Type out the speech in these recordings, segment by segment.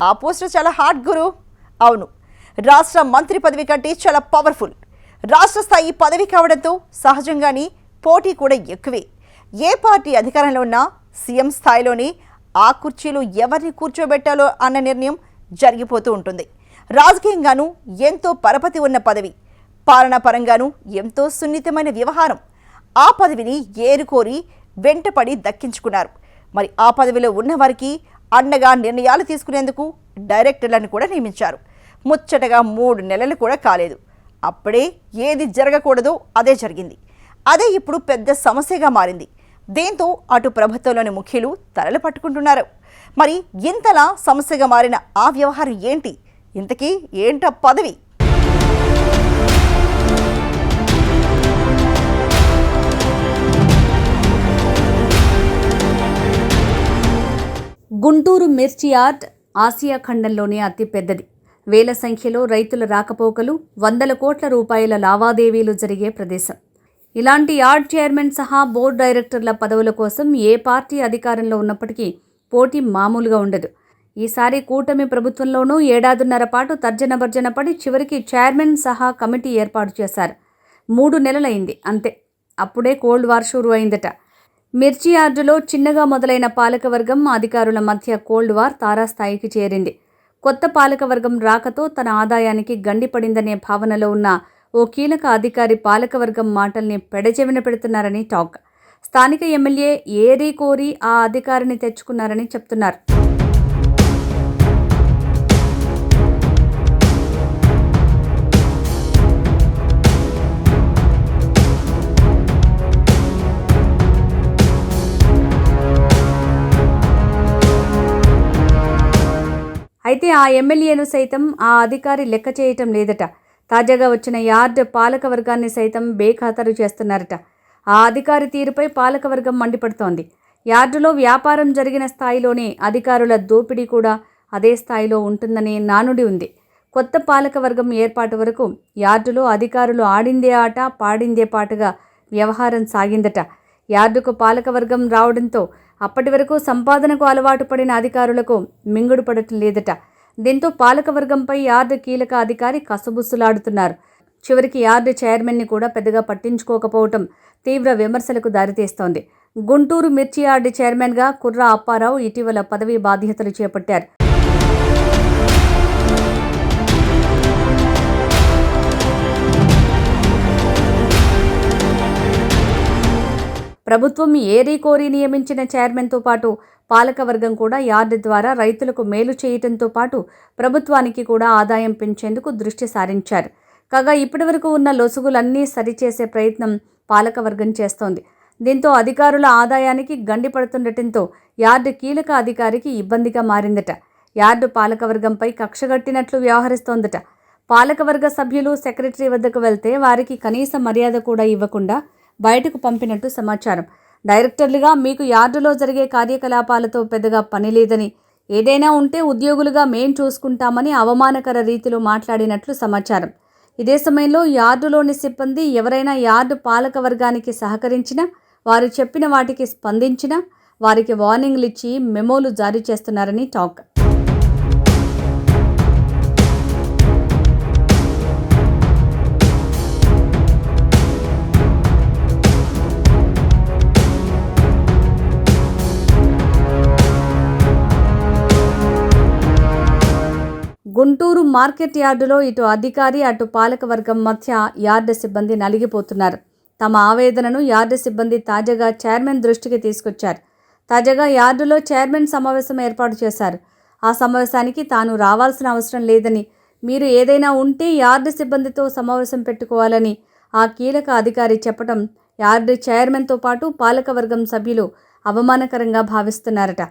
ఆ పోస్టర్ చాలా హాట్ గురు. అవును, రాష్ట్ర మంత్రి పదవి కంటే చాలా పవర్ఫుల్. రాష్ట్ర స్థాయి పదవి కావడంతో సహజంగానే పోటీ కూడా ఎక్కువే. ఏ పార్టీ అధికారంలో ఉన్నా సీఎం స్థాయిలోనే ఆ కుర్చీలో ఎవరిని కూర్చోబెట్టాలో అన్న నిర్ణయం జరిగిపోతూ ఉంటుంది. రాజకీయంగానూ ఎంతో పరపతి ఉన్న పదవి, పాలనా పరంగానూ ఎంతో సున్నితమైన వ్యవహారం. ఆ పదవిని ఏరుకోరి వెంటపడి దక్కించుకున్నారు. మరి ఆ పదవిలో ఉన్నవారికి అండగా నిర్ణయాలు తీసుకునేందుకు డైరెక్టర్లను కూడా నియమించారు. ముచ్చటగా 3 నెలలు కూడా కాలేదు, అప్పుడే ఏది జరగకూడదో అదే జరిగింది. అదే ఇప్పుడు పెద్ద సమస్యగా మారింది. దీంతో అటు ప్రభుత్వంలోని ముఖ్యులు తలలు పట్టుకుంటున్నారు. మరి ఇంతలా సమస్యగా మారిన ఆ వ్యవహారం ఏంటి? ఇంతకీ ఏంట పదవి? గుంటూరు మిర్చి యార్డ్ ఆసియా ఖండంలోనే అతిపెద్దది. వేల సంఖ్యలో రైతుల రాకపోకలు, వందల కోట్ల రూపాయల లావాదేవీలు జరిగే ప్రదేశం. ఇలాంటి యార్డ్ చైర్మన్ సహా బోర్డు డైరెక్టర్ల పదవుల కోసం ఏ పార్టీ అధికారంలో ఉన్నప్పటికీ పోటీ మామూలుగా ఉండదు. ఈసారి కూటమి ప్రభుత్వంలోనూ 1.5 పాటు తర్జనభర్జన పడి చివరికి చైర్మన్ సహా కమిటీ ఏర్పాటు చేశారు. 3 నెలలైంది అంతే, అప్పుడే కోల్డ్ వార్ షురూ అయిందట. మిర్చి యార్డులో చిన్నగా మొదలైన పాలకవర్గం అధికారుల మధ్య కోల్డ్ వార్ తారాస్థాయికి చేరింది. కొత్త పాలకవర్గం రాకతో తన ఆదాయానికి గండిపడిందనే భావనలో ఉన్న ఓ కీలక అధికారి పాలకవర్గం మాటల్ని పెడచెవిన పెడుతున్నారని టాక్. స్థానిక ఎమ్మెల్యే ఏరి కోరి ఆ అధికారిని తెచ్చుకున్నారని చెప్తున్నారు. అయితే ఆ ఎమ్మెల్యేను సైతం ఆ అధికారి లెక్క చేయటం లేదట. తాజాగా వచ్చిన యార్డ్ పాలకవర్గాన్ని సైతం బేఖాతరు చేస్తున్నారట. ఆ అధికారి తీరుపై పాలకవర్గం మండిపడుతోంది. యార్డులో వ్యాపారం జరిగిన స్థాయిలోనే అధికారుల దోపిడీ కూడా అదే స్థాయిలో ఉంటుందనే నానుడి ఉంది. కొత్త పాలకవర్గం ఏర్పాటు వరకు యార్డులో అధికారులు ఆడిందే ఆట పాడిందే పాటగా వ్యవహారం సాగిందట. యార్డుకు పాలకవర్గం రావడంతో అప్పటి వరకు సంపాదనకు అలవాటు పడిన అధికారులకు మింగుడు పడటం లేదట. దీంతో పాలకవర్గంపై యార్డు కీలక అధికారి కసబుస్సులాడుతున్నారు. చివరికి యార్డు చైర్మన్ని కూడా పెద్దగా పట్టించుకోకపోవటం తీవ్ర విమర్శలకు దారితీస్తోంది. గుంటూరు మిర్చి యార్డు చైర్మన్గా కుర్రా అప్పారావు ఇటీవల పదవీ బాధ్యతలు చేపట్టారు. ప్రభుత్వం ఏరి కోరి నియమించిన చైర్మన్తో పాటు పాలకవర్గం కూడా యార్డు ద్వారా రైతులకు మేలు చేయటంతో పాటు ప్రభుత్వానికి కూడా ఆదాయం పెంచేందుకు దృష్టి సారించారు. కాగా ఇప్పటివరకు ఉన్న లొసుగులన్నీ సరిచేసే ప్రయత్నం పాలకవర్గం చేస్తోంది. దీంతో అధికారుల ఆదాయానికి గండి పడుతుండటంతో యార్డు కీలక అధికారికి ఇబ్బందిగా మారిందట. యార్డు పాలకవర్గంపై కక్షగట్టినట్లు వ్యవహరిస్తోందట. పాలకవర్గ సభ్యులు సెక్రటరీ వద్దకు వెళ్తే వారికి కనీస మర్యాద కూడా ఇవ్వకుండా బయటకు పంపినట్టు సమాచారం. డైరెక్టర్లుగా మీకు యార్డులో జరిగే కార్యకలాపాలతో పెద్దగా పని లేదని, ఏదైనా ఉంటే ఉద్యోగులుగా మేం చూసుకుంటామని అవమానకర రీతిలో మాట్లాడినట్లు సమాచారం. ఇదే సమయంలో యార్డులోని సిబ్బంది ఎవరైనా యార్డు పాలకవర్గానికి సహకరించినా, వారు చెప్పిన వాటికి స్పందించినా వారికి వార్నింగ్లు ఇచ్చి మెమోలు జారీ చేస్తున్నారని టాక్. గుంటూరు మార్కెట్ యార్డులో ఇటు అధికారి అటు పాలకవర్గం మధ్య యార్డు సిబ్బంది నలిగిపోతున్నారు. తమ ఆవేదనను యార్డు సిబ్బంది తాజాగా చైర్మన్ దృష్టికి తీసుకొచ్చారు. తాజాగా యార్డులో చైర్మన్ సమావేశం ఏర్పాటు చేశారు. ఆ సమావేశానికి తాను రావాల్సిన అవసరం లేదని, మీరు ఏదైనా ఉంటే యార్డు సిబ్బందితో సమావేశం పెట్టుకోవాలని ఆ కీలక అధికారి చెప్పడం యార్డు చైర్మన్తో పాటు పాలకవర్గం సభ్యులు అవమానకరంగా భావిస్తున్నారట.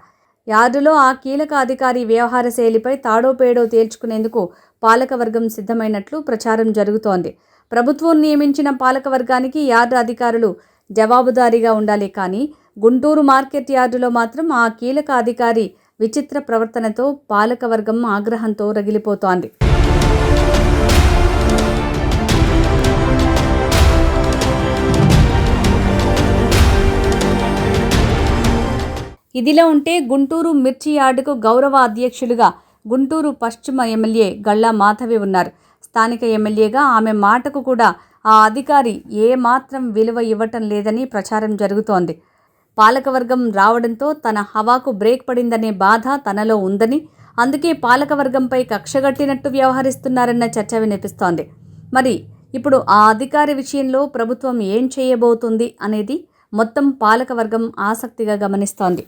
యార్డులో ఆ కీలక అధికారి వ్యవహార శైలిపై తాడోపేడో తేల్చుకునేందుకు పాలకవర్గం సిద్ధమైనట్లు ప్రచారం జరుగుతోంది. ప్రభుత్వం నియమించిన పాలకవర్గానికి యార్డు అధికారులు జవాబుదారీగా ఉండాలి. కానీ గుంటూరు మార్కెట్ యార్డులో మాత్రం ఆ కీలక అధికారి విచిత్ర ప్రవర్తనతో పాలకవర్గం ఆగ్రహంతో రగిలిపోతోంది. ఇదిలా ఉంటే గుంటూరు మిర్చి యార్డుకు గౌరవ అధ్యక్షులుగా గుంటూరు పశ్చిమ ఎమ్మెల్యే గళ్ళా మాధవి ఉన్నారు. స్థానిక ఎమ్మెల్యేగా ఆమె మాటకు కూడా ఆ అధికారి ఏమాత్రం విలువ ఇవ్వటం లేదని ప్రచారం జరుగుతోంది. పాలకవర్గం రావడంతో తన హవాకు బ్రేక్ పడిందనే బాధ తనలో ఉందని, అందుకే పాలకవర్గంపై కక్షగట్టినట్టు వ్యవహరిస్తున్నారన్న చర్చ వినిపిస్తోంది. మరి ఇప్పుడు ఆ అధికారి విషయంలో ప్రభుత్వం ఏం చేయబోతుంది అనేది మొత్తం పాలకవర్గం ఆసక్తిగా గమనిస్తోంది.